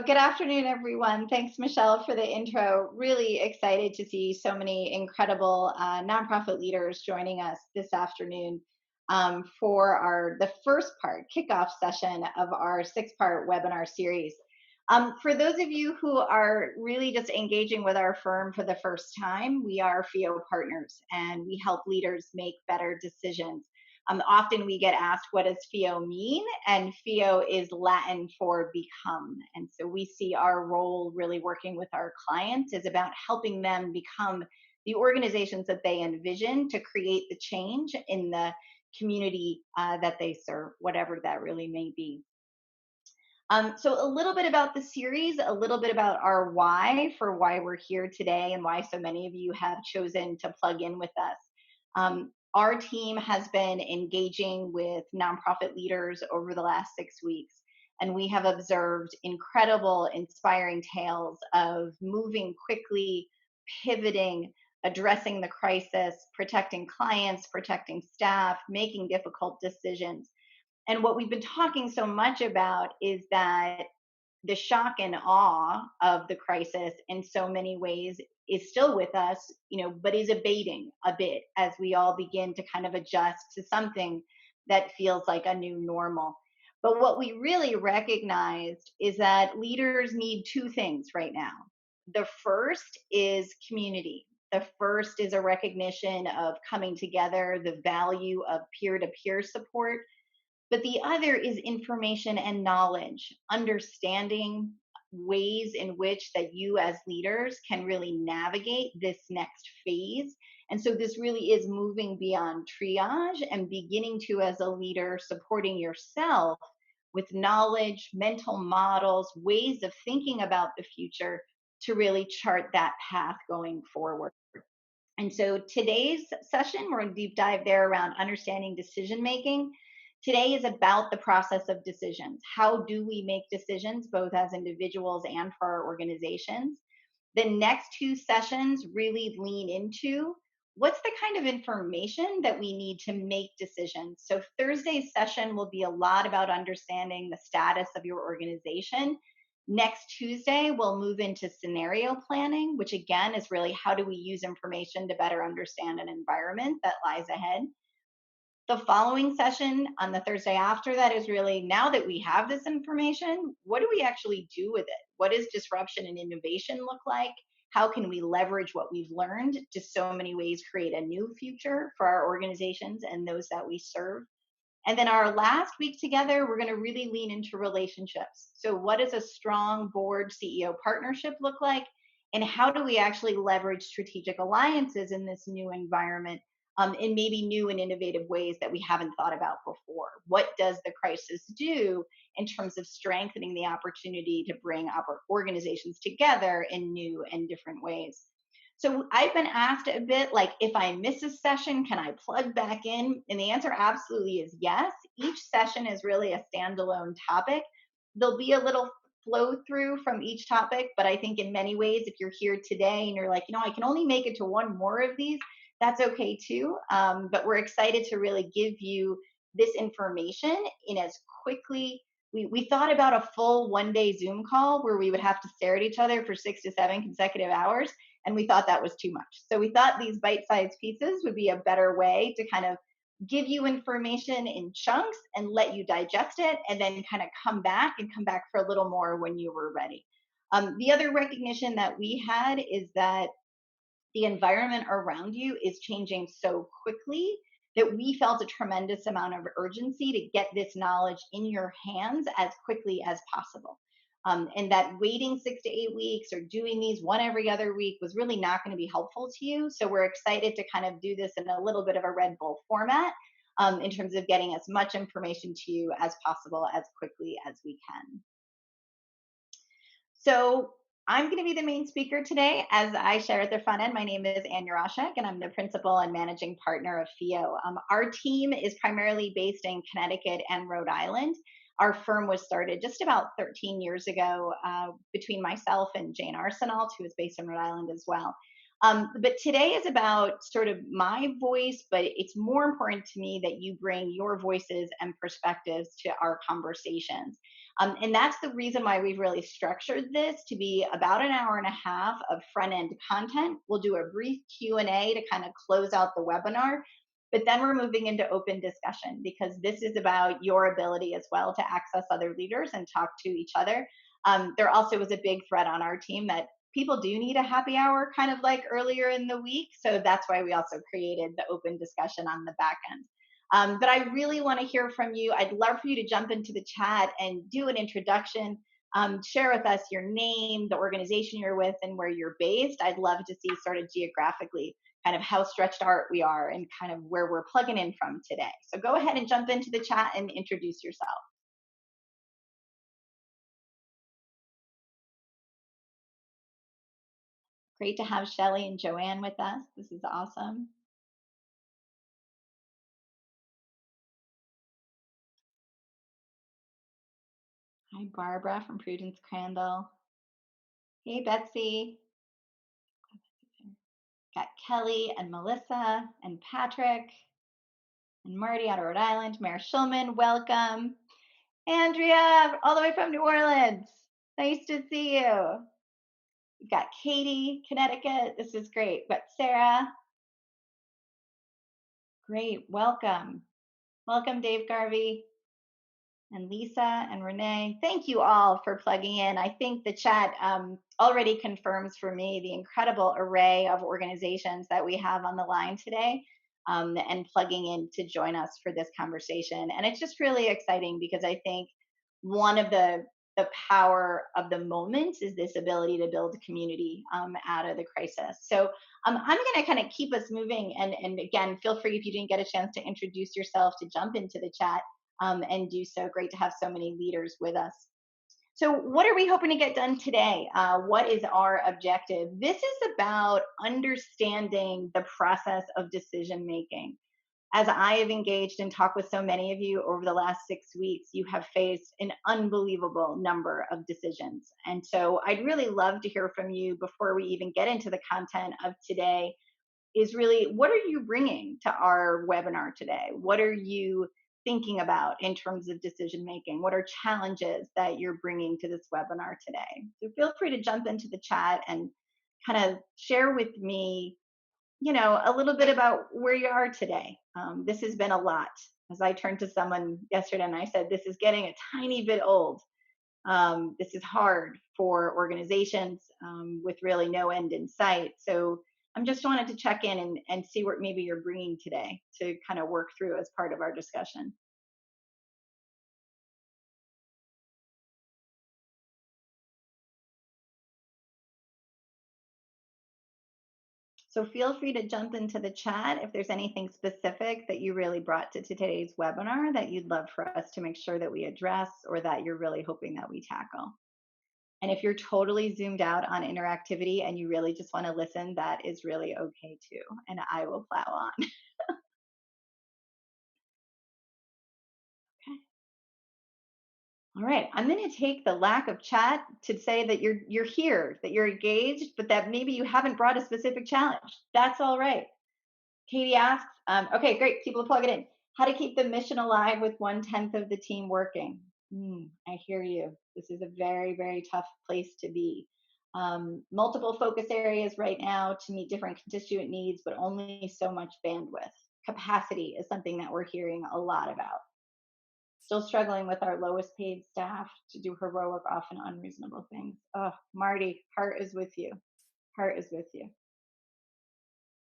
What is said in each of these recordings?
Good afternoon, everyone. Thanks, Michelle, for the intro. Really excited to see so many incredible nonprofit leaders joining us this afternoon for the first part, kickoff session of our six-part webinar series. For those of you who are really just engaging with our firm for the first time, we are FIO partners, and we help leaders make better decisions. Often we get asked, what does FIO mean? And FIO is Latin for become. And so we see our role really working with our clients is about helping them become the organizations that they envision to create the change in the community that they serve, whatever that really may be. So a little bit about the series, a little bit about our why for why we're here today and why so many of you have chosen to plug in with us. Our team has been engaging with nonprofit leaders over the last 6 weeks, and we have observed incredible, inspiring tales of moving quickly, pivoting, addressing the crisis, protecting clients, protecting staff, making difficult decisions. And what we've been talking so much about is that the shock and awe of the crisis in so many ways is still with us, but is abating a bit as we all begin to kind of adjust to something that feels like a new normal. But what we really recognized is that leaders need two things right now. The first is community. The first is a recognition of coming together, the value of peer to peer support, but the other is information and knowledge, understanding ways in which that you as leaders can really navigate this next phase. And so this really is moving beyond triage and beginning to, as a leader, supporting yourself with knowledge, mental models, ways of thinking about the future to really chart that path going forward. And so today's session, we're going to deep dive there around understanding decision making. Today is about the process of decisions. How do we make decisions, both as individuals and for our organizations? The next two sessions really lean into what's the kind of information that we need to make decisions. So Thursday's session will be a lot about understanding the status of your organization. Next Tuesday, we'll move into scenario planning, which again is really how do we use information to better understand an environment that lies ahead. The following session on the Thursday after that is really, now that we have this information, what do we actually do with it? What does disruption and innovation look like? How can we leverage what we've learned to so many ways create a new future for our organizations and those that we serve? And then our last week together, we're going to really lean into relationships. So what does a strong board CEO partnership look like? And how do we actually leverage strategic alliances in this new environment in maybe new and innovative ways that we haven't thought about before? What does the crisis do in terms of strengthening the opportunity to bring our organizations together in new and different ways? So I've been asked a bit like, if I miss a session, can I plug back in? And the answer absolutely is yes. Each session is really a standalone topic. There'll be a little flow through from each topic, but I think in many ways, if you're here today and you're like, I can only make it to one more of these, that's okay too. But we're excited to really give you this information in as quickly. We thought about a full 1-day Zoom call where we would have to stare at each other for 6 to 7 consecutive hours. And we thought that was too much. So we thought these bite-sized pieces would be a better way to kind of give you information in chunks and let you digest it, and then kind of come back for a little more when you were ready. The other recognition that we had is that the environment around you is changing so quickly that we felt a tremendous amount of urgency to get this knowledge in your hands as quickly as possible. And that waiting 6 to 8 weeks or doing these one every other week was really not going to be helpful to you. So we're excited to kind of do this in a little bit of a Red Bull format in terms of getting as much information to you as possible as quickly as we can. So I'm going to be the main speaker today. As I share at the front end, my name is Ann Yurashek, and I'm the principal and managing partner of FIO. Our team is primarily based in Connecticut and Rhode Island. Our firm was started just about 13 years ago between myself and Jane Arsenault, who is based in Rhode Island as well. But today is about sort of my voice, but it's more important to me that you bring your voices and perspectives to our conversations. And that's the reason why we've really structured this to be about an hour and a half of front end content. We'll do a brief Q&A to kind of close out the webinar, but then we're moving into open discussion because this is about your ability as well to access other leaders and talk to each other. There also was a big thread on our team that people do need a happy hour kind of like earlier in the week. So that's why we also created the open discussion on the back end. But I really want to hear from you. I'd love for you to jump into the chat and do an introduction. Share with us your name, the organization you're with, and where you're based. I'd love to see sort of geographically kind of how stretched out we are and kind of where we're plugging in from today. So go ahead and jump into the chat and introduce yourself. Great to have Shelly and Joanne with us. This is awesome. Hi, Barbara from Prudence Crandall. Hey, Betsy. Got Kelly and Melissa and Patrick and Marty out of Rhode Island. Mayor Schulman, welcome. Andrea, all the way from New Orleans. Nice to see you. We've got Katie, Connecticut. This is great. But Sarah, great. Welcome. Welcome, Dave Garvey. And Lisa and Renee. Thank you all for plugging in. I think the chat already confirms for me the incredible array of organizations that we have on the line today and plugging in to join us for this conversation. And it's just really exciting because I think one of the power of the moment is this ability to build community out of the crisis. So I'm going to kind of keep us moving. And again, feel free if you didn't get a chance to introduce yourself to jump into the chat and do so. Great to have so many leaders with us. So, what are we hoping to get done today? What is our objective? This is about understanding the process of decision making. As I have engaged and talked with so many of you over the last 6 weeks, you have faced an unbelievable number of decisions. And so, I'd really love to hear from you before we even get into the content of today. Is really, what are you bringing to our webinar today? What are you thinking about in terms of decision making? What are challenges that you're bringing to this webinar today? So feel free to jump into the chat and kind of share with me, a little bit about where you are today. This has been a lot. As I turned to someone yesterday and I said, this is getting a tiny bit old. This is hard for organizations with really no end in sight. So I'm just wanted to check in and see what maybe you're bringing today to kind of work through as part of our discussion. So feel free to jump into the chat if there's anything specific that you really brought to today's webinar that you'd love for us to make sure that we address or that you're really hoping that we tackle. And if you're totally zoomed out on interactivity and you really just want to listen, that is really okay too. And I will plow on. Okay. All right, I'm going to take the lack of chat to say that you're here, that you're engaged, but that maybe you haven't brought a specific challenge. That's all right. Katie asks, okay, great, people plug it in. How to keep the mission alive with 1/10 of the team working? I hear you. This is a very, very tough place to be. Multiple focus areas right now to meet different constituent needs, but only so much bandwidth. Capacity is something that we're hearing a lot about. Still struggling with our lowest paid staff to do heroic, often unreasonable things. Oh, Marty, heart is with you. Heart is with you.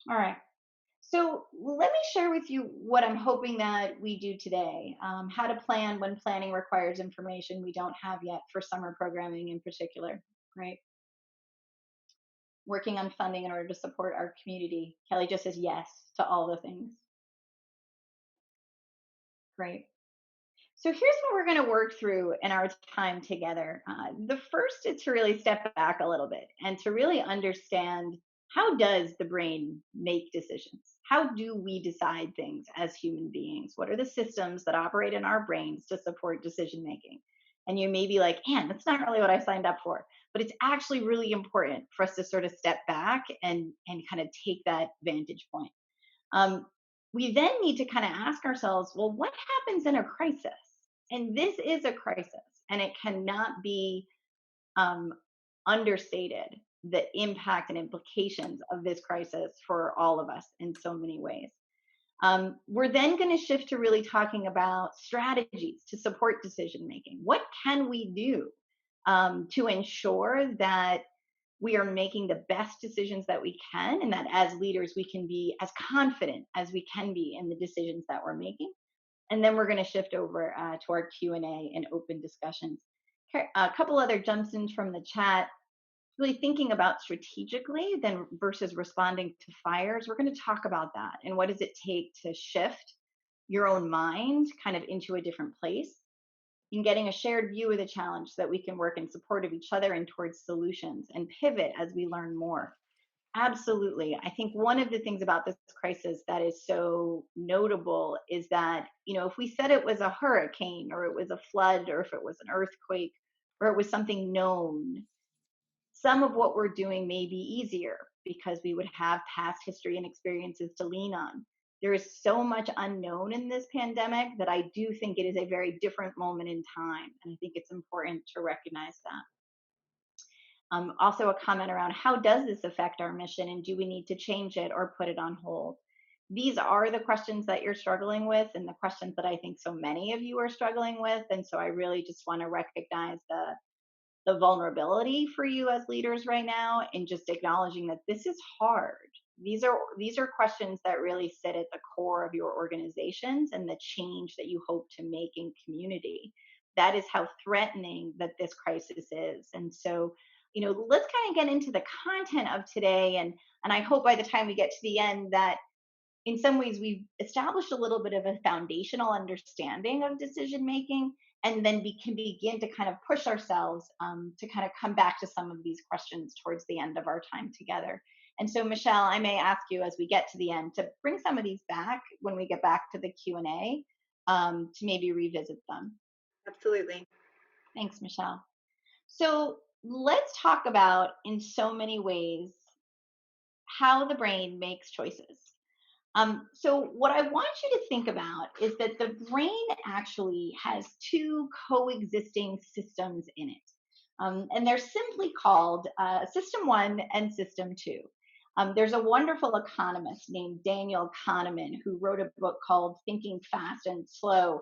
All right. So let me share with you what I'm hoping that we do today. How to plan when planning requires information we don't have yet for summer programming in particular, right? Working on funding in order to support our community. Kelly just says yes to all the things. Great. So here's what we're going to work through in our time together. The first is to really step back a little bit and to really understand, how does the brain make decisions? How do we decide things as human beings? What are the systems that operate in our brains to support decision making? And you may be like, man, that's not really what I signed up for. But it's actually really important for us to sort of step back and kind of take that vantage point. We then need to kind of ask ourselves, well, what happens in a crisis? And this is a crisis. and it cannot be um, understated the impact and implications of this crisis for all of us in so many ways. We're then going to shift to really talking about strategies to support decision making. What can we do to ensure that we are making the best decisions that we can, and that as leaders we can be as confident as we can be in the decisions that we're making? And then we're going to shift over to our Q&A and open discussions. Okay, a couple other jumps in from the chat, really thinking about strategically then versus responding to fires. We're going to talk about that and what does it take to shift your own mind kind of into a different place, in getting a shared view of the challenge so that we can work in support of each other and towards solutions and pivot as we learn more. Absolutely. I think one of the things about this crisis that is so notable is that, if we said it was a hurricane or it was a flood or if it was an earthquake or it was something known, some of what we're doing may be easier because we would have past history and experiences to lean on. There is so much unknown in this pandemic that I do think it is a very different moment in time. And I think it's important to recognize that. Also, a comment around how does this affect our mission and do we need to change it or put it on hold? These are the questions that you're struggling with and the questions that I think so many of you are struggling with. And so I really just want to recognize the vulnerability for you as leaders right now, and just acknowledging that this is hard. These are questions that really sit at the core of your organizations and the change that you hope to make in community. That is how threatening that this crisis is. And so, let's kind of get into the content of today, and I hope by the time we get to the end that in some ways we've established a little bit of a foundational understanding of decision making, and then we can begin to kind of push ourselves to kind of come back to some of these questions towards the end of our time together. And so, Michelle, I may ask you as we get to the end to bring some of these back when we get back to the Q&A, to maybe revisit them. Absolutely. Thanks, Michelle. So let's talk about, in so many ways, how the brain makes choices. So, what I want you to think about is that the brain actually has two coexisting systems in it. And they're simply called System 1 and System 2. There's a wonderful economist named Daniel Kahneman who wrote a book called Thinking Fast and Slow,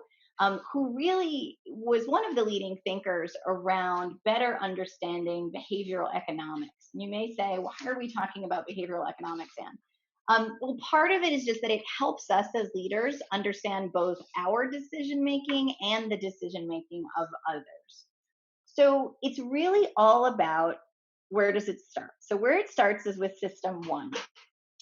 who really was one of the leading thinkers around better understanding behavioral economics. And you may say, why are we talking about behavioral economics, Anne? Well, part of it is just that it helps us as leaders understand both our decision making and the decision making of others. So it's really all about, where does it start? So where it starts is with System 1.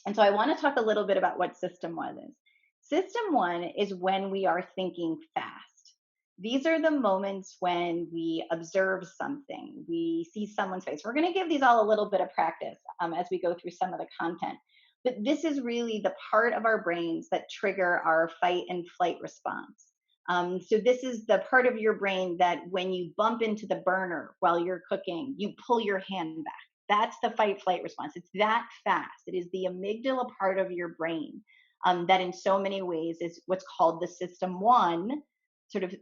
And so I want to talk a little bit about what System 1 is. System 1 is when we are thinking fast. These are the moments when we observe something, we see someone's face. We're going to give these all a little bit of practice as we go through some of the content. But this is really the part of our brains that trigger our fight and flight response. So this is the part of your brain that when you bump into the burner while you're cooking, you pull your hand back. That's the fight flight response. It's that fast. It is the amygdala part of your brain that in so many ways is what's called the System 1 sort of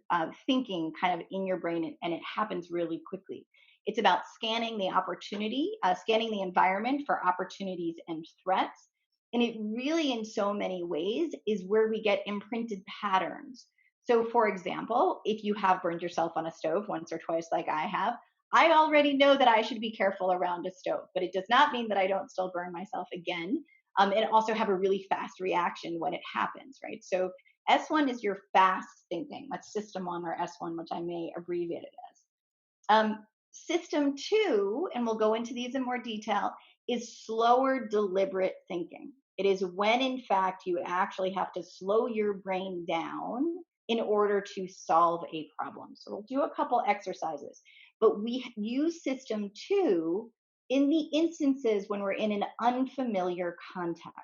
thinking kind of in your brain, and it happens really quickly. It's about scanning the opportunity, scanning the environment for opportunities and threats. And it really, in so many ways, is where we get imprinted patterns. So, for example, if you have burned yourself on a stove once or twice, like I have, I already know that I should be careful around a stove, but it does not mean that I don't still burn myself again. And also have a really fast reaction when it happens, right? So, S1 is your fast thinking. That's System 1 or S1, which I may abbreviate it as. System 2, and we'll go into these in more detail, is slower, deliberate thinking. It is when, in fact, you actually have to slow your brain down in order to solve a problem. So we'll do a couple exercises, but we use System 2 in the instances when we're in an unfamiliar context.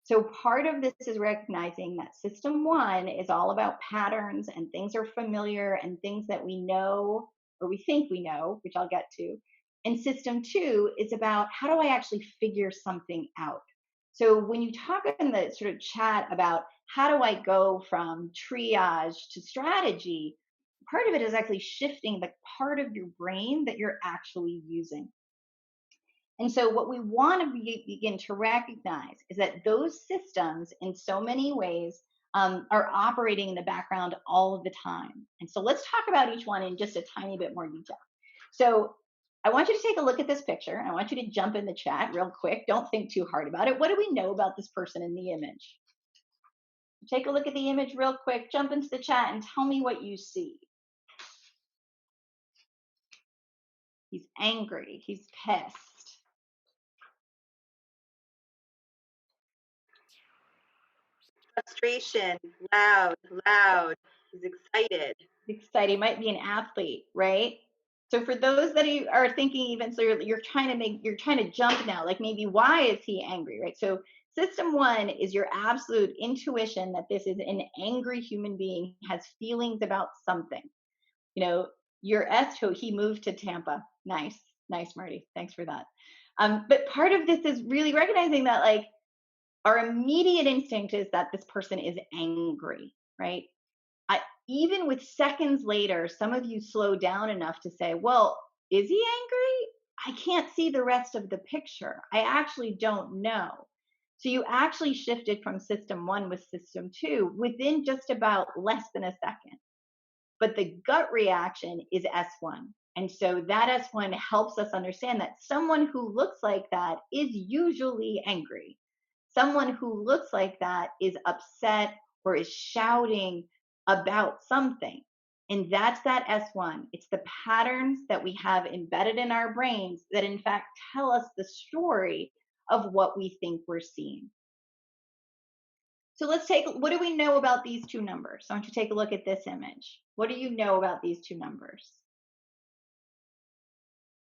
So part of this is recognizing that System 1 is all about patterns and things are familiar and things that we know or we think we know, which I'll get to. And System 2 is about, how do I actually figure something out? So when you talk in the sort of chat about how do I go from triage to strategy, part of it is actually shifting the part of your brain that you're actually using. And so, what we want to begin to recognize is that those systems, in so many ways, are operating in the background all of the time. And so, let's talk about each one in just a tiny bit more detail. So, I want you to take a look at this picture. I want you to jump in the chat real quick. Don't think too hard about it. What do we know about this person in the image? Take a look at the image real quick. Jump into the chat and tell me what you see. He's angry. He's pissed. Frustration, loud, loud. He's excited. Excited. He might be an athlete, right? So for those that are thinking, even so, you're trying to jump now. Like maybe why is he angry, right? So system one is your absolute intuition that this is an angry human being, has feelings about something. You know, your S2, he moved to Tampa. Nice, nice, Marty. Thanks for that. But part of this is really recognizing that, like, our immediate instinct is that this person is angry, right? I, even with seconds later, some of you slow down enough to say, well, is he angry? I can't see the rest of the picture. I actually don't know. So you actually shifted from system one with system two within just about less than a second. But the gut reaction is S1. And so that S1 helps us understand that someone who looks like that is usually angry. Someone who looks like that is upset or is shouting about something. And that's that S1. It's the patterns that we have embedded in our brains that, in fact, tell us the story of what we think we're seeing. So let's take, what do we know about these two numbers? So I want you to take a look at this image. What do you know about these two numbers?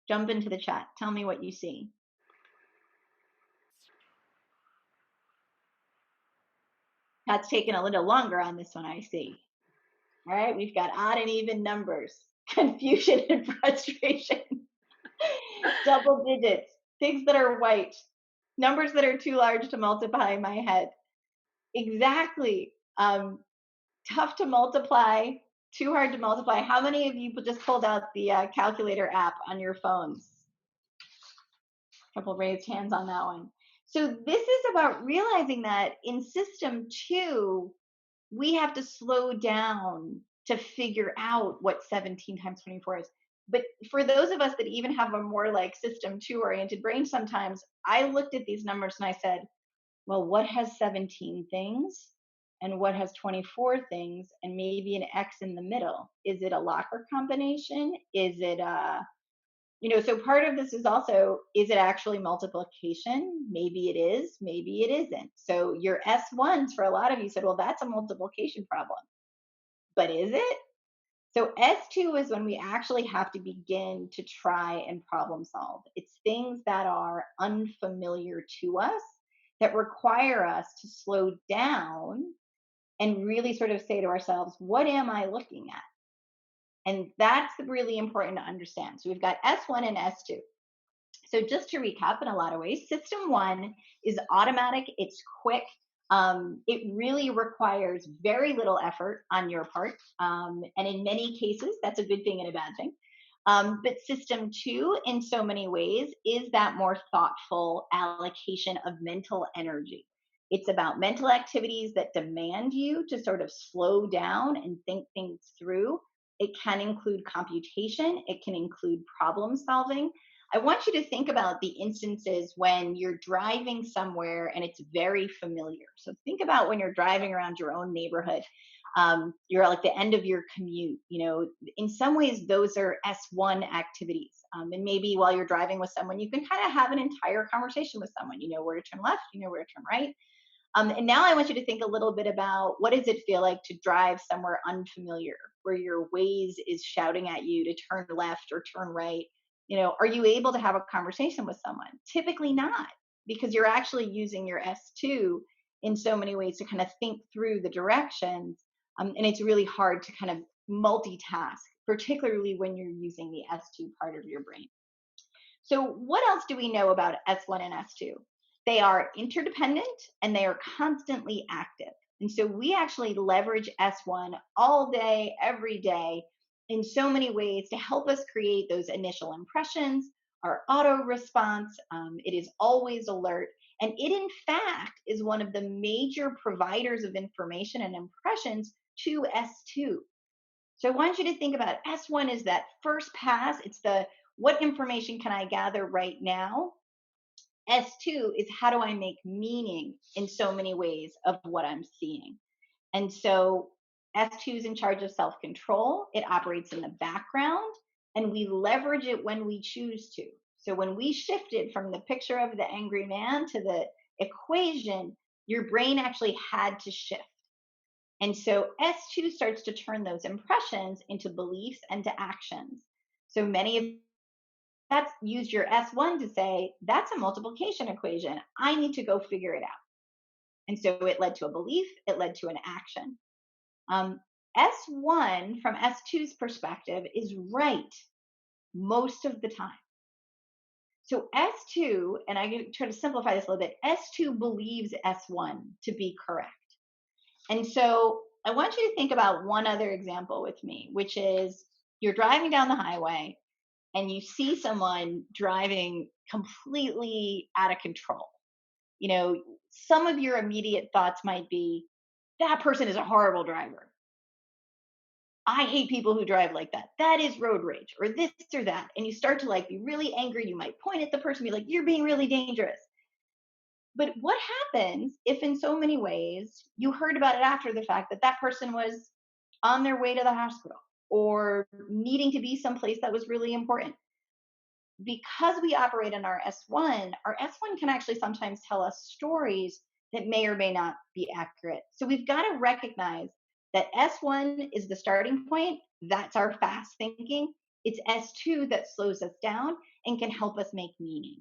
Jump into the chat. Tell me what you see. That's taken a little longer on this one, I see. All right, we've got odd and even numbers, confusion and frustration, double digits, things that are white, numbers that are too large to multiply in my head. Exactly. Tough to multiply, too hard to multiply. How many of you just pulled out the calculator app on your phones? A couple raised hands on that one. So this is about realizing that in system two, we have to slow down to figure out what 17 times 24 is. But for those of us that even have a more like system two oriented brain, sometimes I looked at these numbers and I said, well, what has 17 things and what has 24 things and maybe an X in the middle? Is it a locker combination? Is it a, so part of this is also, is it actually multiplication? Maybe it is, maybe it isn't. So your S1s for a lot of you said, well, that's a multiplication problem. But is it? So S2 is when we actually have to begin to try and problem solve. It's things that are unfamiliar to us that require us to slow down and really sort of say to ourselves, what am I looking at? And that's really important to understand. So we've got S1 and S2. So just to recap in a lot of ways, system one is automatic, it's quick. It really requires very little effort on your part. And in many cases, that's a good thing and a bad thing. But system two, in so many ways, is that more thoughtful allocation of mental energy. It's about mental activities that demand you to sort of slow down and think things through. It can include computation, it can include problem solving. I want you to think about the instances when you're driving somewhere and it's very familiar. So think about when you're driving around your own neighborhood. You're at like the end of your commute. In some ways, those are S1 activities. And maybe while you're driving with someone, you can kind of have an entire conversation with someone. You know where to turn left, you know where to turn right. And now I want you to think a little bit about what does it feel like to drive somewhere unfamiliar, where your Waze is shouting at you to turn left or turn right. Are you able to have a conversation with someone? Typically not, because you're actually using your S2 in so many ways to kind of think through the directions. And it's really hard to kind of multitask, particularly when you're using the S2 part of your brain. So what else do we know about S1 and S2? They are interdependent and they are constantly active. And so we actually leverage S1 all day, every day. in so many ways to help us create those initial impressions, our auto response. It is always alert. And it, in fact, is one of the major providers of information and impressions to S2. So I want you to think about S1 is that first pass. It's the what information can I gather right now? S2 is how do I make meaning in so many ways of what I'm seeing? And so S2 is in charge of self control. It operates in the background and we leverage it when we choose to. So when we shifted from the picture of the angry man to the equation, your brain actually had to shift. And so S2 starts to turn those impressions into beliefs and to actions. So many of that's used your S1 to say, that's a multiplication equation. I need to go figure it out. And so it led to a belief, it led to an action. Um, S1 from S2's perspective is right most of the time. So S2, and I try to simplify this a little bit, S2 believes S1 to be correct. And so I want you to think about one other example with me, which is you're driving down the highway and you see someone driving completely out of control. You know, some of your immediate thoughts might be, that person is a horrible driver. I hate people who drive like that. That is road rage or this or that. And you start to like be really angry. You might point at the person, be like, you're being really dangerous. But what happens if, in so many ways, you heard about it after the fact that that person was on their way to the hospital or needing to be someplace that was really important? Because we operate in our S1 can actually sometimes tell us stories that may or may not be accurate. So we've got to recognize that S1 is the starting point. That's our fast thinking. It's S2 that slows us down and can help us make meaning.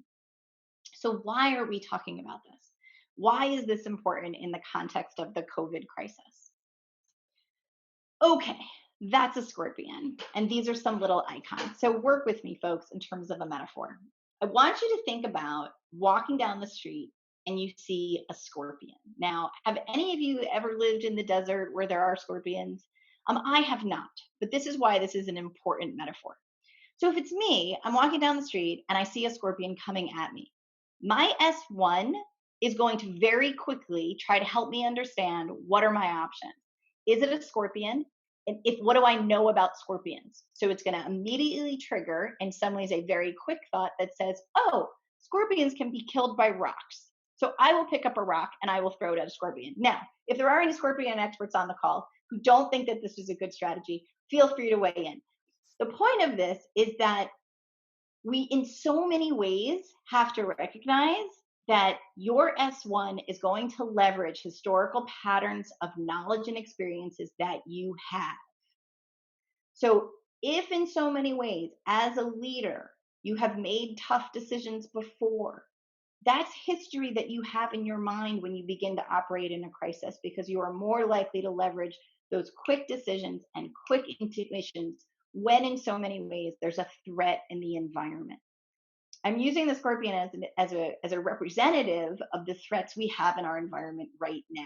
So, why are we talking about this? Why is this important in the context of the COVID crisis? Okay, that's a scorpion. And these are some little icons. So work with me, folks, in terms of a metaphor. I want you to think about walking down the street and you see a scorpion. Now, have any of you ever lived in the desert where there are scorpions? I have not, but this is why this is an important metaphor. So if it's me, I'm walking down the street and I see a scorpion coming at me. My S1 is going to very quickly try to help me understand what are my options. Is it a scorpion? And if what do I know about scorpions? So it's going to immediately trigger, in some ways, a very quick thought that says, oh, scorpions can be killed by rocks. So I will pick up a rock and I will throw it at a scorpion. Now, if there are any scorpion experts on the call who don't think that this is a good strategy, feel free to weigh in. The point of this is that we, in so many ways, have to recognize that your S1 is going to leverage historical patterns of knowledge and experiences that you have. So, if in so many ways, as a leader, you have made tough decisions before, that's history that you have in your mind when you begin to operate in a crisis because you are more likely to leverage those quick decisions and quick intuitions when in so many ways there's a threat in the environment. I'm using the scorpion as a representative of the threats we have in our environment right now.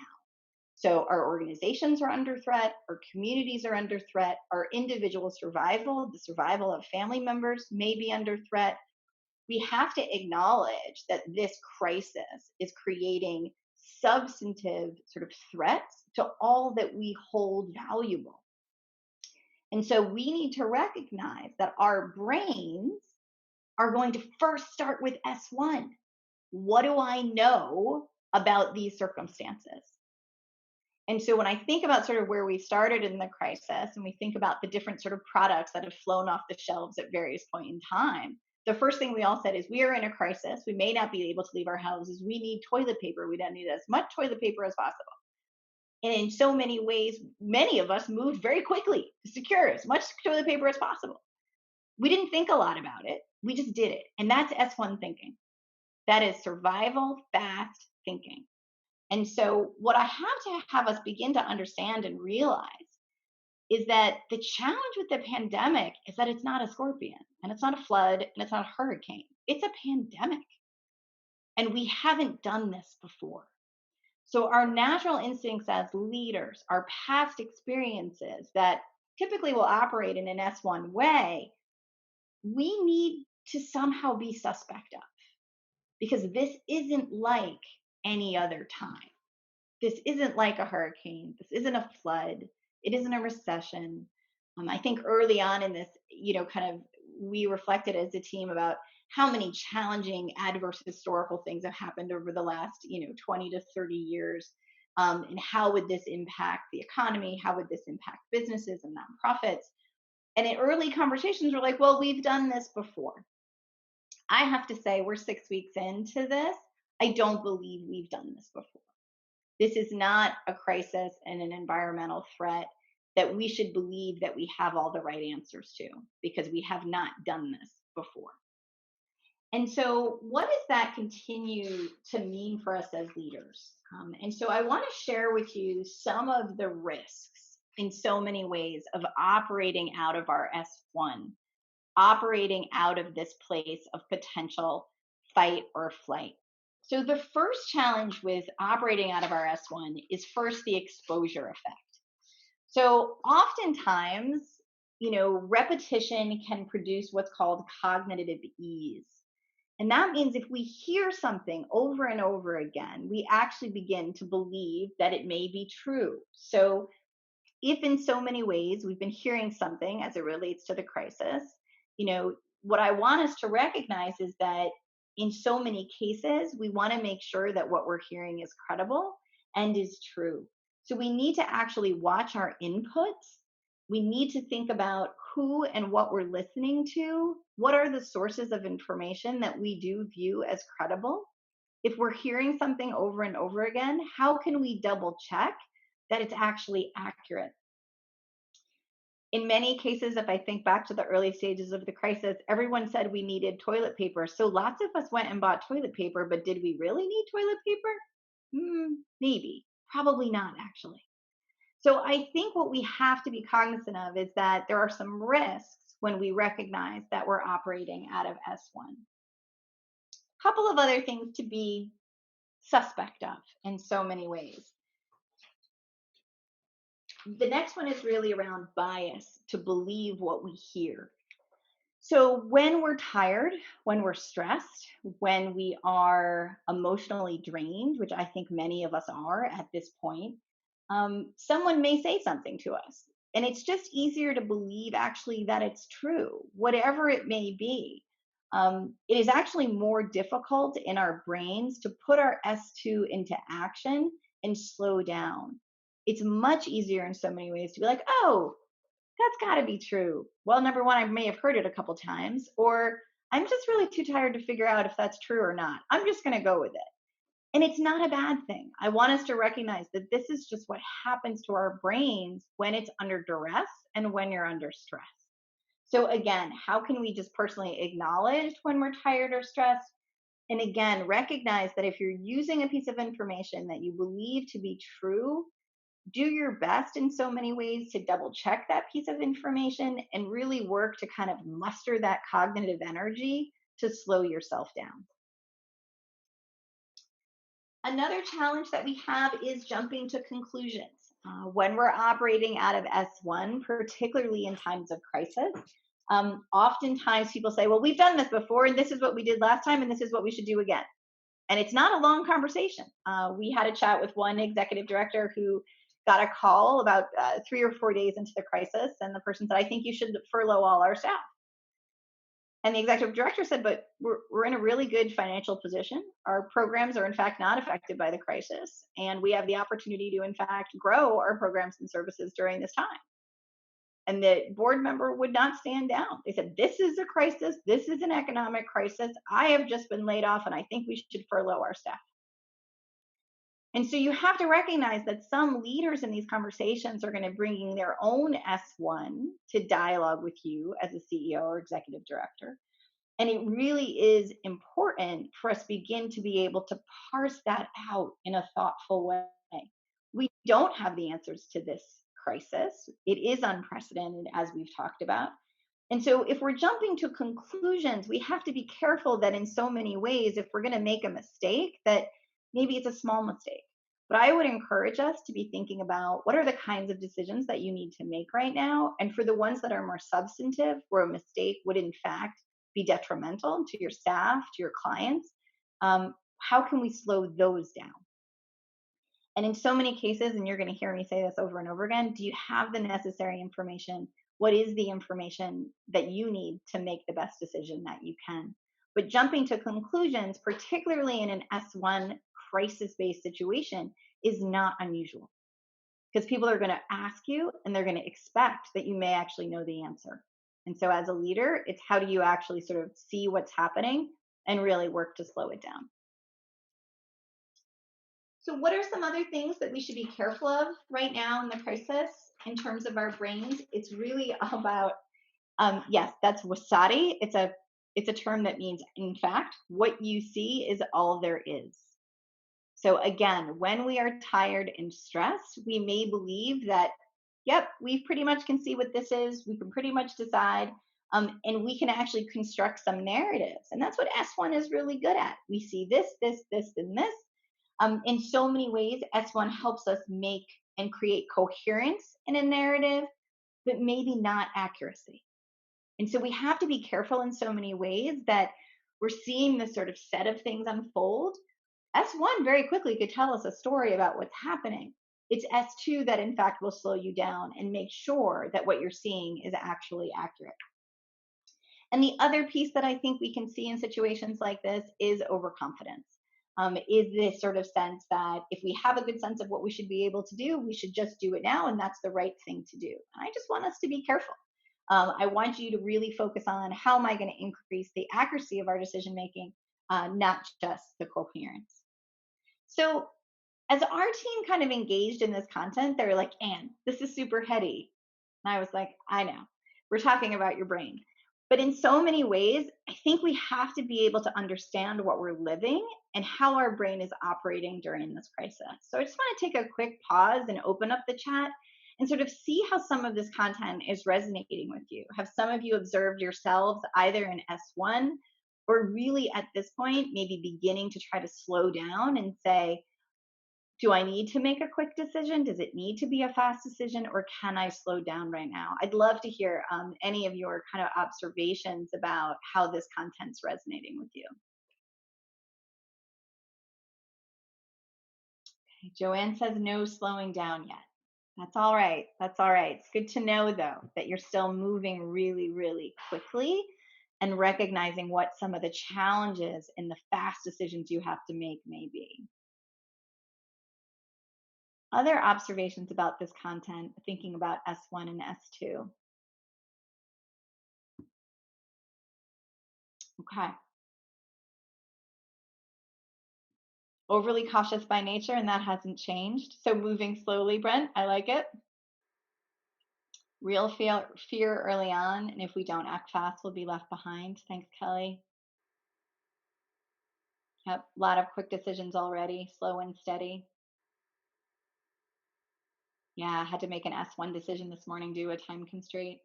So our organizations are under threat, our communities are under threat, our individual survival, the survival of family members may be under threat. We have to acknowledge that this crisis is creating substantive sort of threats to all that we hold valuable. And so we need to recognize that our brains are going to first start with S1. What do I know about these circumstances? And so when I think about sort of where we started in the crisis and we think about the different sort of products that have flown off the shelves at various point in time, the first thing we all said is we are in a crisis. We may not be able to leave our houses. We need toilet paper. We don't need as much toilet paper as possible. And in so many ways, many of us moved very quickly to secure as much toilet paper as possible. We didn't think a lot about it. We just did it. And that's S1 thinking. That is survival fast thinking. And so, what I have to have us begin to understand and realize is that the challenge with the pandemic is that it's not a scorpion and it's not a flood and it's not a hurricane. It's a pandemic. And we haven't done this before. So, our natural instincts as leaders, our past experiences that typically will operate in an S1 way, we need to somehow be suspect of, because this isn't like any other time. This isn't like a hurricane. This isn't a flood. It isn't a recession. I think early on in this, kind of we reflected as a team about how many challenging, adverse historical things have happened over the last, 20 to 30 years. And how would this impact the economy? How would this impact businesses and nonprofits? And in early conversations, we're like, well, we've done this before. I have to say, we're 6 weeks into this. I don't believe we've done this before. This is not a crisis and an environmental threat that we should believe that we have all the right answers to, because we have not done this before. And so, what does that continue to mean for us as leaders? And so, I want to share with you some of the risks in so many ways of operating out of our S1, operating out of this place of potential fight or flight. So, the first challenge with operating out of our S1 is first the exposure effect. So, oftentimes, repetition can produce what's called cognitive ease. And that means if we hear something over and over again, we actually begin to believe that it may be true. So, if in so many ways we've been hearing something as it relates to the crisis, what I want us to recognize is that in so many cases, we want to make sure that what we're hearing is credible and is true. So we need to actually watch our inputs. We need to think about who and what we're listening to. What are the sources of information that we do view as credible? If we're hearing something over and over again, how can we double check that it's actually accurate? In many cases, if I think back to the early stages of the crisis, everyone said we needed toilet paper. So lots of us went and bought toilet paper, but did we really need toilet paper? Maybe, probably not, actually. So I think what we have to be cognizant of is that there are some risks when we recognize that we're operating out of S1. A couple of other things to be suspect of in so many ways. The next one is really around bias, to believe what we hear. So, when we're tired, when we're stressed, when we are emotionally drained, which I think many of us are at this point, someone may say something to us. And it's just easier to believe actually that it's true, whatever it may be. It is actually more difficult in our brains to put our S2 into action and slow down. It's much easier in so many ways to be like, oh, that's got to be true. Well, number one, I may have heard it a couple times, or I'm just really too tired to figure out if that's true or not. I'm just going to go with it. And it's not a bad thing. I want us to recognize that this is just what happens to our brains when it's under duress and when you're under stress. So, again, how can we just personally acknowledge when we're tired or stressed? And again, recognize that if you're using a piece of information that you believe to be true, do your best in so many ways to double check that piece of information and really work to kind of muster that cognitive energy to slow yourself down. Another challenge that we have is jumping to conclusions. When we're operating out of S1, particularly in times of crisis, oftentimes people say, well, we've done this before, and this is what we did last time, and this is what we should do again. And it's not a long conversation. We had a chat with one executive director who got a call about 3 or 4 days into the crisis, and the person said, I think you should furlough all our staff. And the executive director said, but we're in a really good financial position. Our programs are, in fact, not affected by the crisis. And we have the opportunity to, in fact, grow our programs and services during this time. And the board member would not stand down. They said, this is a crisis. This is an economic crisis. I have just been laid off, and I think we should furlough our staff. And so you have to recognize that some leaders in these conversations are going to bring their own S1 to dialogue with you as a CEO or executive director. And it really is important for us to begin to be able to parse that out in a thoughtful way. We don't have the answers to this crisis. It is unprecedented, as we've talked about. And so if we're jumping to conclusions, we have to be careful that in so many ways, if we're going to make a mistake, that maybe it's a small mistake. But I would encourage us to be thinking about what are the kinds of decisions that you need to make right now. And for the ones that are more substantive, where a mistake would in fact be detrimental to your staff, to your clients, how can we slow those down? And in so many cases, and you're going to hear me say this over and over again, do you have the necessary information? What is the information that you need to make the best decision that you can? But jumping to conclusions, particularly in an S1 crisis based situation, is not unusual because people are going to ask you and they're going to expect that you may actually know the answer. And so, as a leader, it's how do you actually sort of see what's happening and really work to slow it down? So, what are some other things that we should be careful of right now in the crisis in terms of our brains? It's really about yes, that's wasati. It's a term that means in fact what you see is all there is. So again, when we are tired and stressed, we may believe that yep, we pretty much can see what this is. We can pretty much decide. And we can actually construct some narratives. And that's what S1 is really good at. We see this, and this in so many ways, S1 helps us make and create coherence in a narrative, but maybe not accuracy. And so we have to be careful in so many ways that we're seeing this sort of set of things unfold. S1 very quickly could tell us a story about what's happening. It's S2 that, in fact, will slow you down and make sure that what you're seeing is actually accurate. And the other piece that I think we can see in situations like this is overconfidence. Is this sort of sense that if we have a good sense of what we should be able to do, we should just do it now, and that's the right thing to do. And I just want us to be careful. I want you to really focus on how am I going to increase the accuracy of our decision making, not just the coherence. So, as our team kind of engaged in this content, they were like, Anne, this is super heady. And I was like, I know. We're talking about your brain. But in so many ways, I think we have to be able to understand what we're living and how our brain is operating during this crisis. So I just want to take a quick pause and open up the chat and sort of see how some of this content is resonating with you. Have some of you observed yourselves either in S1 or really at this point, maybe beginning to try to slow down and say, do I need to make a quick decision? Does it need to be a fast decision, or can I slow down right now? I'd love to hear any of your kind of observations about how this content's resonating with you. Okay, Joanne says no slowing down yet. That's all right. That's all right. It's good to know, though, that you're still moving really, really quickly and recognizing what some of the challenges in the fast decisions you have to make may be. Other observations about this content, thinking about S1 and S2. Okay. Overly cautious by nature, and that hasn't changed. So moving slowly, Brent, I like it. Real fear early on, and if we don't act fast, we'll be left behind. Thanks, Kelly. Yep, a lot of quick decisions already, slow and steady. Yeah, I had to make an S1 decision this morning due to a time constraint.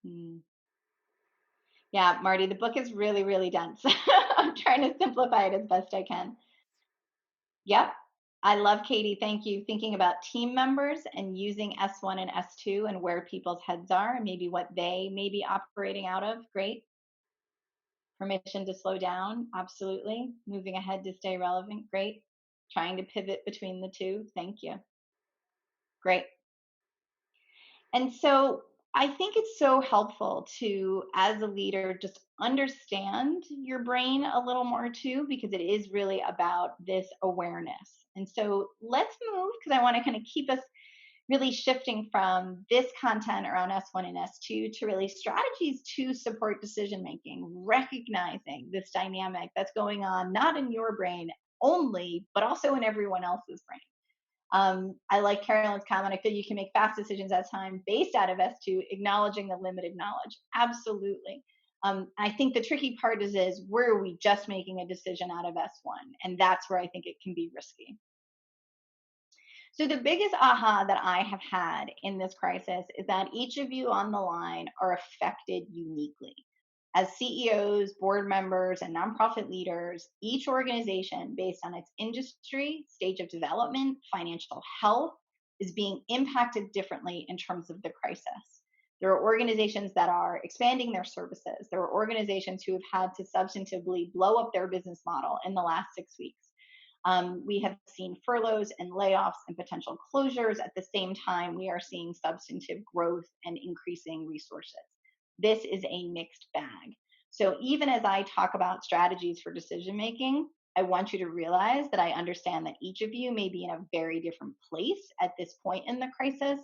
Hmm. Yeah, Marty, the book is really, really dense. I'm trying to simplify it as best I can. Yep. I love Katie. Thank you. Thinking about team members and using S1 and S2 and where people's heads are and maybe what they may be operating out of. Great. Permission to slow down. Absolutely. Moving ahead to stay relevant. Great. Trying to pivot between the two. Thank you. Great. And so I think it's so helpful to, as a leader, just understand your brain a little more too, because it is really about this awareness. And so let's move, because I want to kind of keep us really shifting from this content around S1 and S2 to really strategies to support decision making, recognizing this dynamic that's going on, not in your brain only, but also in everyone else's brain. I like Carolyn's comment. I feel you can make fast decisions at time based out of S2, acknowledging the limited knowledge. Absolutely. I think the tricky part is where are we just making a decision out of S1? And that's where I think it can be risky. So the biggest aha that I have had in this crisis is that each of you on the line are affected uniquely. As CEOs, board members, and nonprofit leaders, each organization, based on its industry, stage of development, financial health, is being impacted differently in terms of the crisis. There are organizations that are expanding their services. There are organizations who have had to substantively blow up their business model in the last 6 weeks. We have seen furloughs and layoffs and potential closures. At the same time, we are seeing substantive growth and increasing resources. This is a mixed bag. So, even as I talk about strategies for decision making, I want you to realize that I understand that each of you may be in a very different place at this point in the crisis.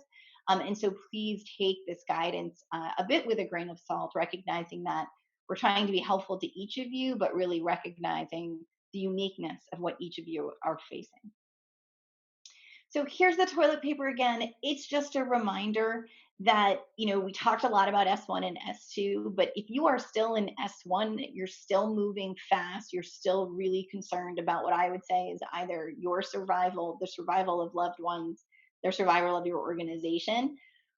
And so, please take this guidance a bit with a grain of salt, recognizing that we're trying to be helpful to each of you, but really recognizing the uniqueness of what each of you are facing. So here's the toilet paper again. It's just a reminder that, we talked a lot about S1 and S2, but if you are still in S1, you're still moving fast, you're still really concerned about what I would say is either your survival, the survival of loved ones, their survival of your organization.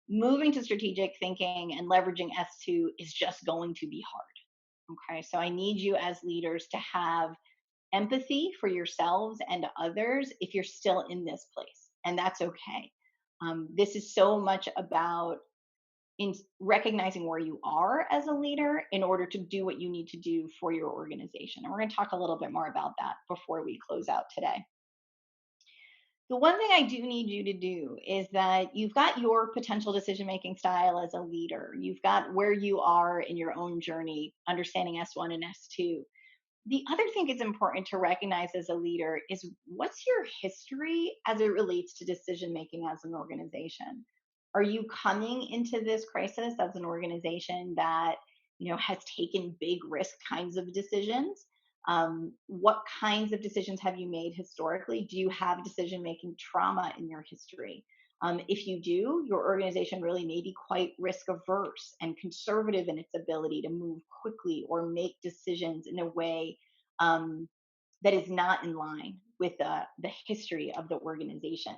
Moving to strategic thinking and leveraging S2 is just going to be hard. Okay, so I need you as leaders to have empathy for yourselves and others if you're still in this place, and that's okay. This is so much about in recognizing where you are as a leader in order to do what you need to do for your organization. And we're going to talk a little bit more about that before we close out today. The one thing I do need you to do is that you've got your potential decision making style as a leader. You've got where you are in your own journey, understanding S1 and S2. The other thing it's important to recognize as a leader is what's your history as it relates to decision making as an organization? Are you coming into this crisis as an organization that has taken big risk kinds of decisions? What kinds of decisions have you made historically? Do you have decision making trauma in your history? If you do, your organization really may be quite risk averse and conservative in its ability to move quickly or make decisions in a way um, that is not in line with the history of the organization.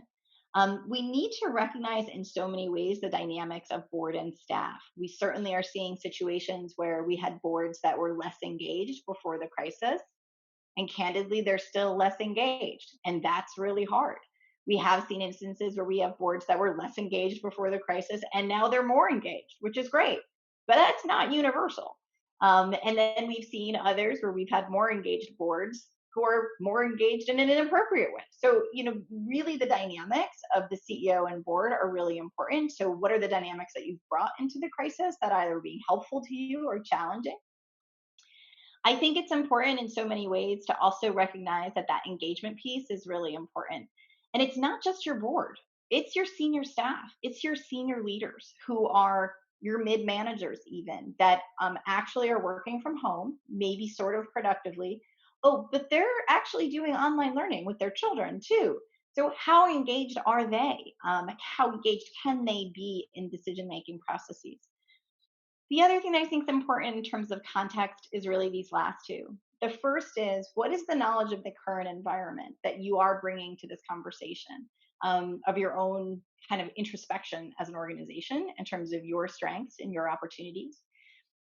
We need to recognize in so many ways the dynamics of board and staff. We certainly are seeing situations where we had boards that were less engaged before the crisis, and candidly, they're still less engaged. And that's really hard. We have seen instances where we have boards that were less engaged before the crisis, and now they're more engaged, which is great. But that's not universal. And then we've seen others where we've had more engaged boards who are more engaged in an inappropriate way. So, really the dynamics of the CEO and board are really important. So, what are the dynamics that you've brought into the crisis that are either being helpful to you or challenging? I think it's important in so many ways to also recognize that that engagement piece is really important. And it's not just your board, it's your senior staff, it's your senior leaders who are your mid managers, even that actually are working from home, maybe sort of productively. Oh, but they're actually doing online learning with their children too. So, how engaged are they? How engaged can they be in decision making processes? The other thing I think is important in terms of context is really these last two. The first is what is the knowledge of the current environment that you are bringing to this conversation, of your own kind of introspection as an organization in terms of your strengths and your opportunities?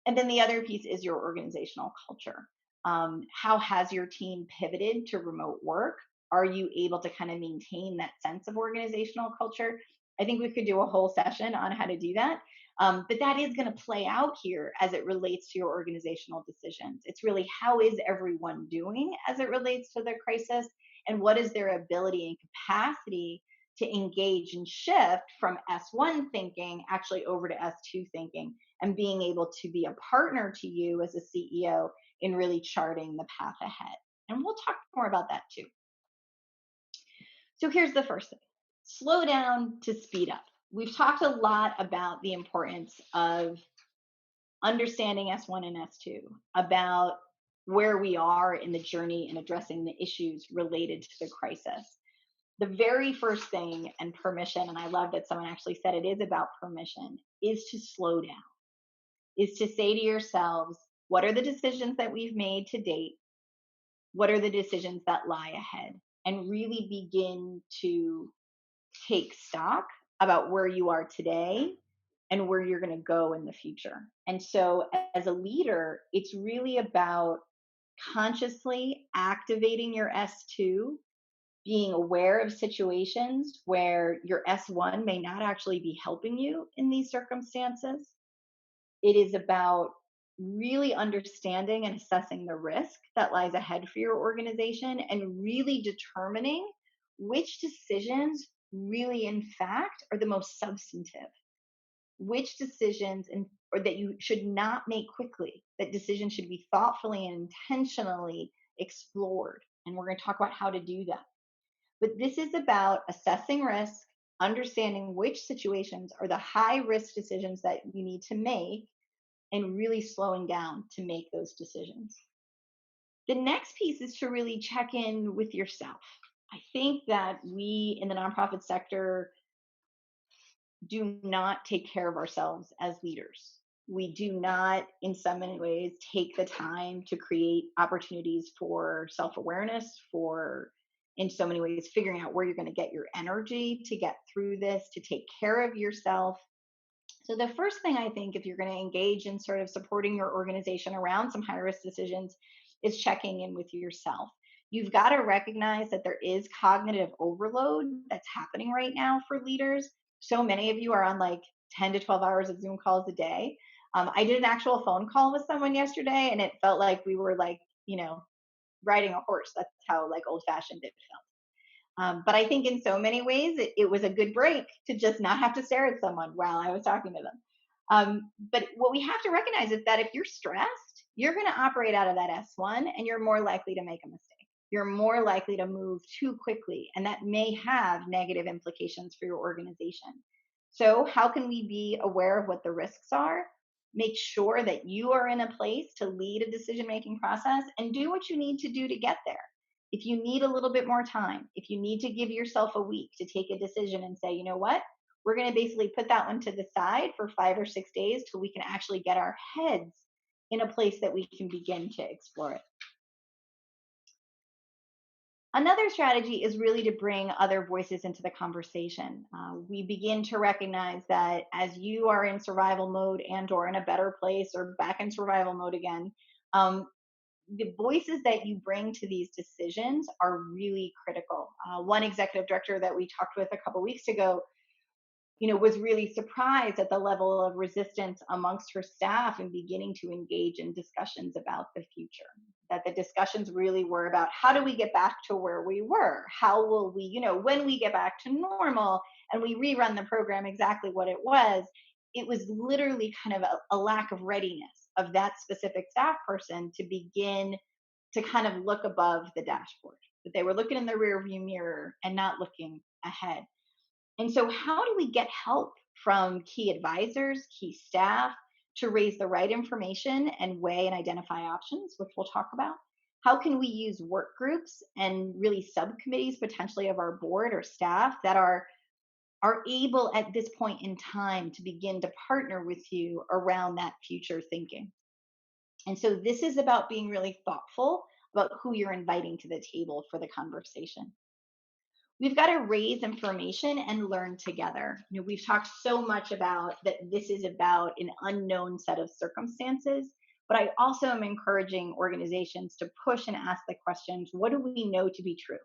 And then the other piece is your organizational culture. How has your team pivoted to remote work? Are you able to kind of maintain that sense of organizational culture? I think we could do a whole session on how to do that. But that is going to play out here as it relates to your organizational decisions. It's really how is everyone doing as it relates to the crisis, and what is their ability and capacity to engage and shift from S1 thinking actually over to S2 thinking, and being able to be a partner to you as a CEO in really charting the path ahead. And we'll talk more about that too. So here's the first thing: slow down to speed up. We've talked a lot about the importance of understanding S1 and S2, about where we are in the journey in addressing the issues related to the crisis. The very first thing, and permission, and I love that someone actually said it is about permission, is to slow down, is to say to yourselves, what are the decisions that we've made to date? What are the decisions that lie ahead? And really begin to take stock about where you are today and where you're going to go in the future. And so, as a leader, it's really about consciously activating your S2, being aware of situations where your S1 may not actually be helping you in these circumstances. It is about really understanding and assessing the risk that lies ahead for your organization and really determining which decisions really, in fact, are the most substantive, which decisions or that you should not make quickly, that decisions should be thoughtfully and intentionally explored. And we're going to talk about how to do that. But this is about assessing risk, understanding which situations are the high risk decisions that you need to make, and really slowing down to make those decisions. The next piece is to really check in with yourself. I think that we in the nonprofit sector do not take care of ourselves as leaders. We do not, in so many ways, take the time to create opportunities for self awareness, for, in so many ways, figuring out where you're going to get your energy to get through this, to take care of yourself. So, the first thing I think, if you're going to engage in sort of supporting your organization around some high risk decisions, is checking in with yourself. You've got to recognize that there is cognitive overload that's happening right now for leaders. So many of you are on like 10 to 12 hours of Zoom calls a day. I did an actual phone call with someone yesterday, and it felt like we were like, riding a horse. That's how like old fashioned it felt. But I think in so many ways, it was a good break to just not have to stare at someone while I was talking to them. But what we have to recognize is that if you're stressed, you're going to operate out of that S1 and you're more likely to make a mistake. You're more likely to move too quickly, and that may have negative implications for your organization. So, how can we be aware of what the risks are? Make sure that you are in a place to lead a decision making process and do what you need to do to get there. If you need a little bit more time, if you need to give yourself a week to take a decision and say, you know what, we're going to basically put that one to the side for 5 or 6 days till we can actually get our heads in a place that we can begin to explore it. Another strategy is really to bring other voices into the conversation. We begin to recognize that as you are in survival mode and or in a better place or back in survival mode again, the voices that you bring to these decisions are really critical. One executive director that we talked with a couple weeks ago, was really surprised at the level of resistance amongst her staff in beginning to engage in discussions about the future. That the discussions really were about how do we get back to where we were? How will we, when we get back to normal and we rerun the program exactly what it was, it was literally kind of a lack of readiness of that specific staff person to begin to kind of look above the dashboard. That they were looking in the rearview mirror and not looking ahead. And so, how do we get help from key advisors, key staff to raise the right information and weigh and identify options, which we'll talk about? How can we use work groups and really subcommittees potentially of our board or staff that are able at this point in time to begin to partner with you around that future thinking? And so this is about being really thoughtful about who you're inviting to the table for the conversation. We've got to raise information and learn together. We've talked so much about that this is about an unknown set of circumstances, but I also am encouraging organizations to push and ask the questions, what do we know to be true?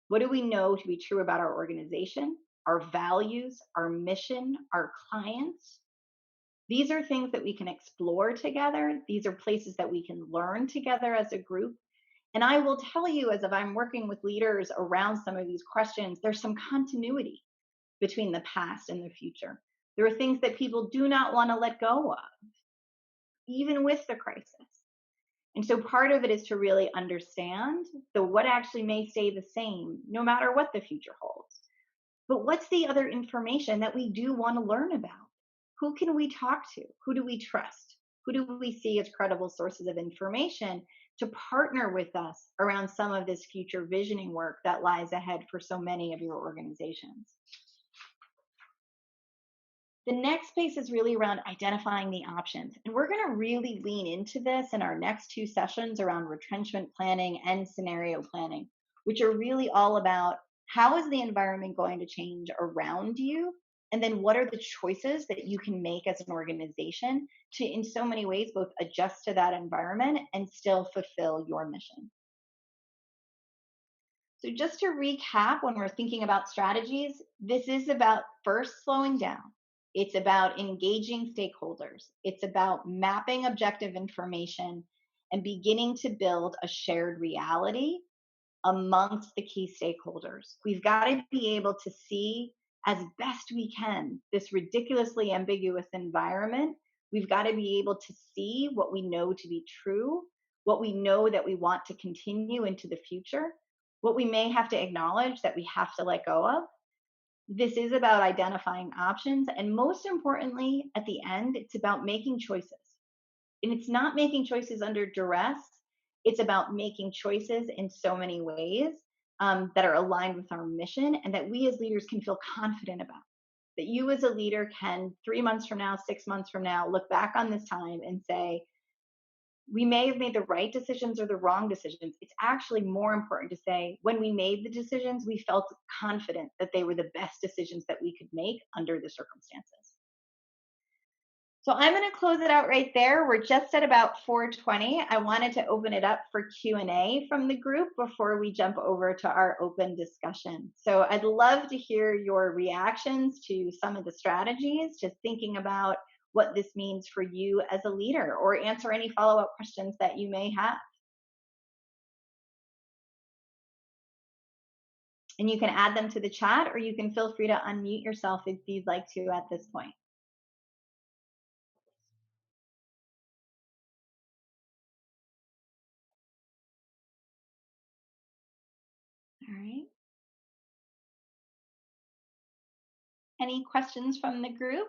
What do we know to be true about our organization, our values, our mission, our clients? These are things that we can explore together. These are places that we can learn together as a group. And I will tell you, as if I'm working with leaders around some of these questions, there's some continuity between the past and the future. There are things that people do not want to let go of, even with the crisis. And so part of it is to really understand the what actually may stay the same no matter what the future holds. But what's the other information that we do want to learn about? Who can we talk to? Who do we trust? Who do we see as credible sources of information to partner with us around some of this future visioning work that lies ahead for so many of your organizations? The next space is really around identifying the options. And we're going to really lean into this in our next two sessions around retrenchment planning and scenario planning, which are really all about how is the environment going to change around you And then what are the choices that you can make as an organization to, in so many ways, both adjust to that environment and still fulfill your mission? So, just to recap, when we're thinking about strategies, this is about first slowing down. It's about engaging stakeholders. It's about mapping objective information and beginning to build a shared reality amongst the key stakeholders. We've got to be able to see as best we can this ridiculously ambiguous environment. We've got to be able to see what we know to be true, what we know that we want to continue into the future, what we may have to acknowledge that we have to let go of. This is about identifying options. And most importantly, at the end, it's about making choices. And it's not making choices under duress. It's about making choices in so many ways that are aligned with our mission and that we as leaders can feel confident about. That you as a leader can 3 months from now, 6 months from now, look back on this time and say, we may have made the right decisions or the wrong decisions. It's actually more important to say, when we made the decisions, we felt confident that they were the best decisions that we could make under the circumstances. So I'm going to close it out right there. We're just at about 4:20. I wanted to open it up for Q&A from the group before we jump over to our open discussion. So I'd love to hear your reactions to some of the strategies, just thinking about what this means for you as a leader, or answer any follow-up questions that you may have. And you can add them to the chat, or you can feel free to unmute yourself if you'd like to at this point. All right. Any questions from the group?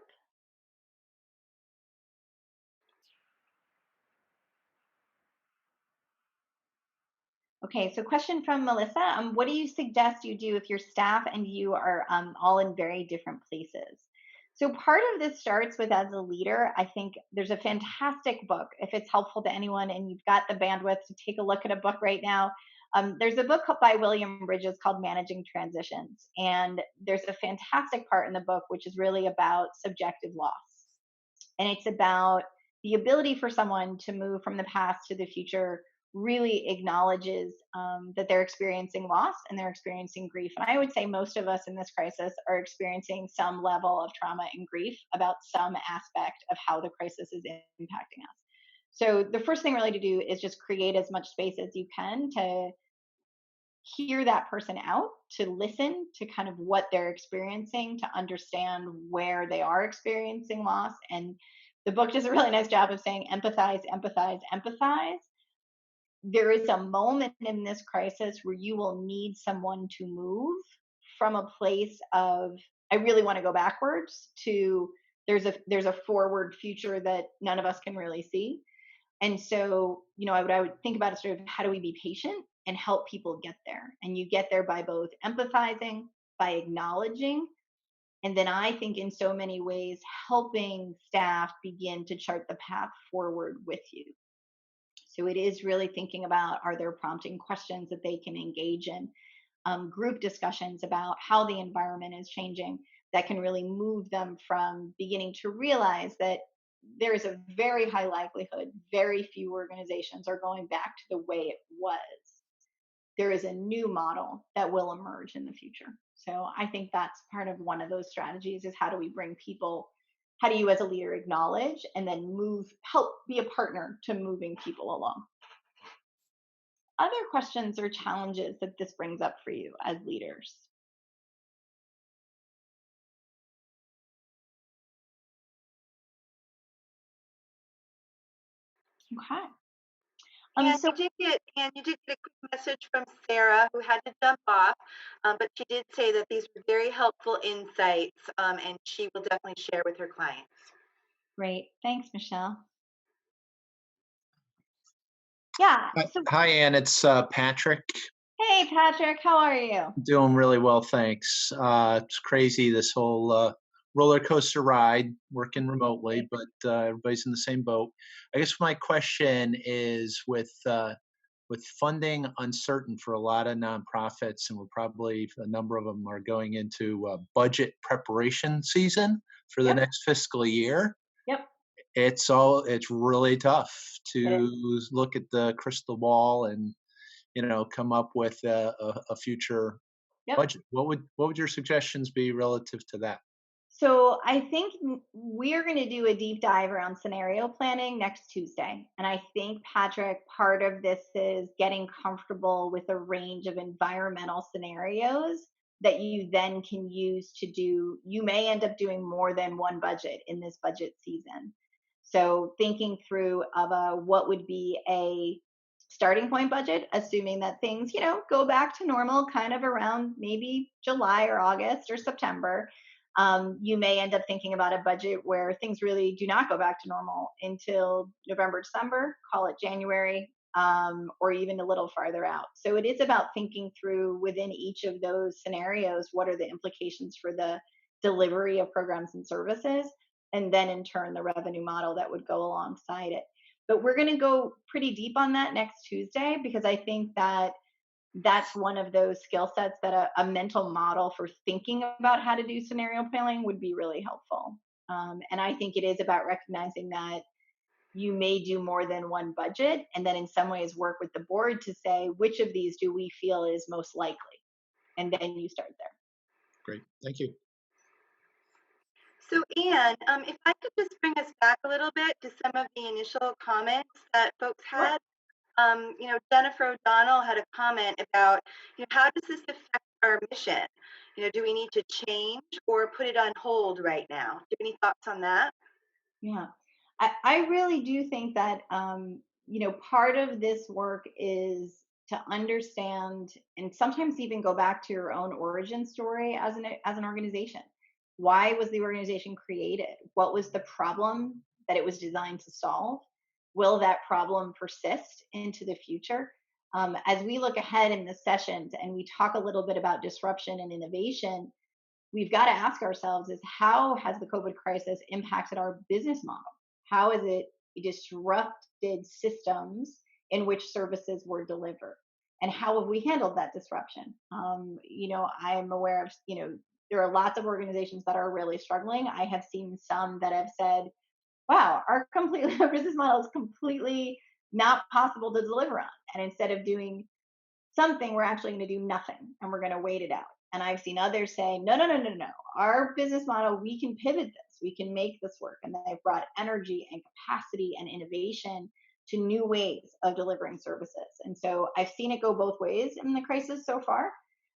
Okay, so question from Melissa. What do you suggest you do if your staff and you are all in very different places? So part of this starts with, as a leader, I think there's a fantastic book. If it's helpful to anyone and you've got the bandwidth to take a look at a book right now, there's a book by William Bridges called Managing Transitions. And there's a fantastic part in the book which is really about subjective loss. And it's about the ability for someone to move from the past to the future, really acknowledges that they're experiencing loss and they're experiencing grief. And I would say most of us in this crisis are experiencing some level of trauma and grief about some aspect of how the crisis is impacting us. So the first thing really to do is just create as much space as you can to hear that person out, to listen to kind of what they're experiencing, to understand where they are experiencing loss. And the book does a really nice job of saying empathize, empathize, empathize. There is a moment in this crisis where you will need someone to move from a place of, I really want to go backwards, to there's a forward future that none of us can really see. And so, I would think about it sort of, how do we be patient and help people get there? And you get there by both empathizing, by acknowledging, and then I think in so many ways helping staff begin to chart the path forward with you. So it is really thinking about, are there prompting questions that they can engage in, group discussions about how the environment is changing that can really move them from beginning to realize that there is a very high likelihood very few organizations are going back to the way it was. There is a new model that will emerge in the future. So I think that's part of one of those strategies, is how do we bring people, how do you as a leader acknowledge and then help be a partner to moving people along. Other questions or challenges that this brings up for you as leaders? Okay. And So you did get a quick message from Sarah, who had to jump off, but she did say that these were very helpful insights, and she will definitely share with her clients. great. Thanks, Michelle. Yeah. So, Hi, Ann. It's Patrick. hey, Patrick, how are you? Doing really well, thanks. It's crazy, this whole roller coaster ride, working remotely, but everybody's in the same boat. I guess my question is with with funding uncertain for a lot of nonprofits, and we're probably a number of them are going into budget preparation season for the Yep. next fiscal year. Yep. It's really tough It is. to look at the crystal ball and come up with a future Yep. budget. What would your suggestions be relative to that? So I think we're going to do a deep dive around scenario planning next Tuesday. And I think, Patrick, part of this is getting comfortable with a range of environmental scenarios that you then can use to do. You may end up doing more than one budget in this budget season. So thinking through of what would be a starting point budget, assuming that things, go back to normal kind of around maybe July or August or September. You may end up thinking about a budget where things really do not go back to normal until November, December, call it January, or even a little farther out. So it is about thinking through within each of those scenarios what are the implications for the delivery of programs and services, and then in turn the revenue model that would go alongside it. But we're going to go pretty deep on that next Tuesday, because I think that that's one of those skill sets that a mental model for thinking about how to do scenario planning would be really helpful. And I think it is about recognizing that you may do more than one budget, and then in some ways work with the board to say which of these do we feel is most likely, and then you start there. Great, thank you. So, Anne, if I could just bring us back a little bit to some of the initial comments that folks Sure. had. Jennifer O'Donnell had a comment about, how does this affect our mission? Do we need to change or put it on hold right now? Do you have any thoughts on that? Yeah. I really do think that, part of this work is to understand and sometimes even go back to your own origin story as an organization. Why was the organization created? What was the problem that it was designed to solve? Will that problem persist into the future? As we look ahead in the sessions and we talk a little bit about disruption and innovation, we've got to ask ourselves is how has the COVID crisis impacted our business model? How has it disrupted systems in which services were delivered? And how have we handled that disruption? I am aware of, there are lots of organizations that are really struggling. I have seen some that have said, wow, our business model is completely not possible to deliver on. And instead of doing something, we're actually going to do nothing and we're going to wait it out. And I've seen others say, no, no, no, no, no. Our business model, we can pivot this, we can make this work. And they've brought energy and capacity and innovation to new ways of delivering services. And so I've seen it go both ways in the crisis so far.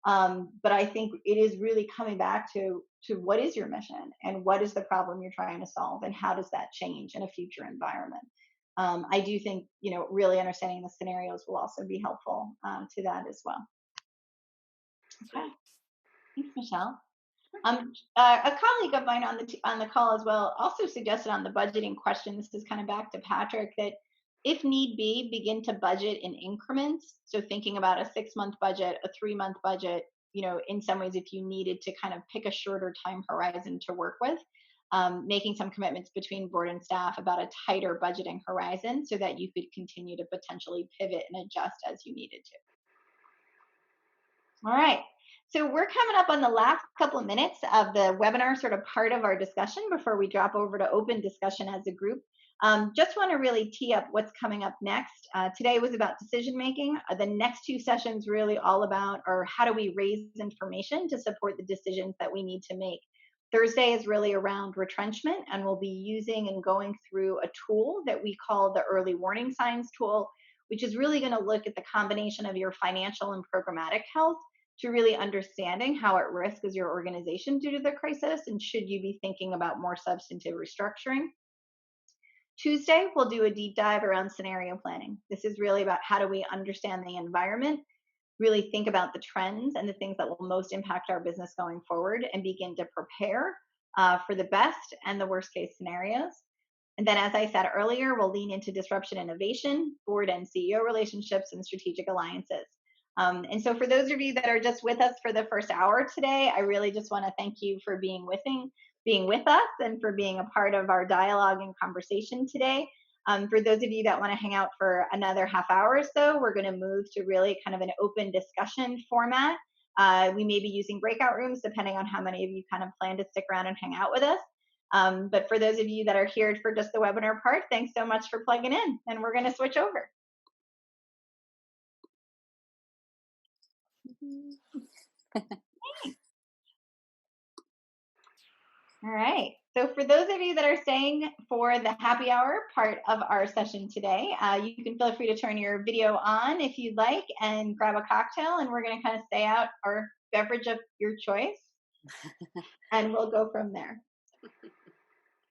But I think it is really coming back to what is your mission and what is the problem you're trying to solve and how does that change in a future environment. I do think really understanding the scenarios will also be helpful to that as well. Okay, thanks, Michelle. A colleague of mine on the call as well also suggested on the budgeting question. This is kind of back to Patrick that if need be, begin to budget in increments. So thinking about a 6-month budget, a 3-month budget. In some ways, if you needed to kind of pick a shorter time horizon to work with, making some commitments between board and staff about a tighter budgeting horizon so that you could continue to potentially pivot and adjust as you needed to. All right. So we're coming up on the last couple of minutes of the webinar, sort of part of our discussion before we drop over to open discussion as a group. Just want to really tee up what's coming up next. Today was about decision making. The next 2 sessions really all about or how do we raise information to support the decisions that we need to make. Thursday is really around retrenchment, and we'll be using and going through a tool that we call the early warning signs tool, which is really going to look at the combination of your financial and programmatic health to really understanding how at risk is your organization due to the crisis and should you be thinking about more substantive restructuring. Tuesday, we'll do a deep dive around scenario planning. This is really about how do we understand the environment, really think about the trends and the things that will most impact our business going forward and begin to prepare for the best and the worst case scenarios. And then, as I said earlier, we'll lean into disruption innovation, board and CEO relationships, and strategic alliances. And so for those of you that are just with us for the first hour today, I really just want to thank you for being with us and for being a part of our dialogue and conversation today. For those of you that want to hang out for another half hour or so, we're going to move to really kind of an open discussion format. We may be using breakout rooms depending on how many of you kind of plan to stick around and hang out with us. But for those of you that are here for just the webinar part, thanks so much for plugging in, and we're going to switch over. All right. So for those of you that are staying for the happy hour part of our session today, you can feel free to turn your video on if you'd like and grab a cocktail, and we're going to kind of stay out our beverage of your choice, and we'll go from there.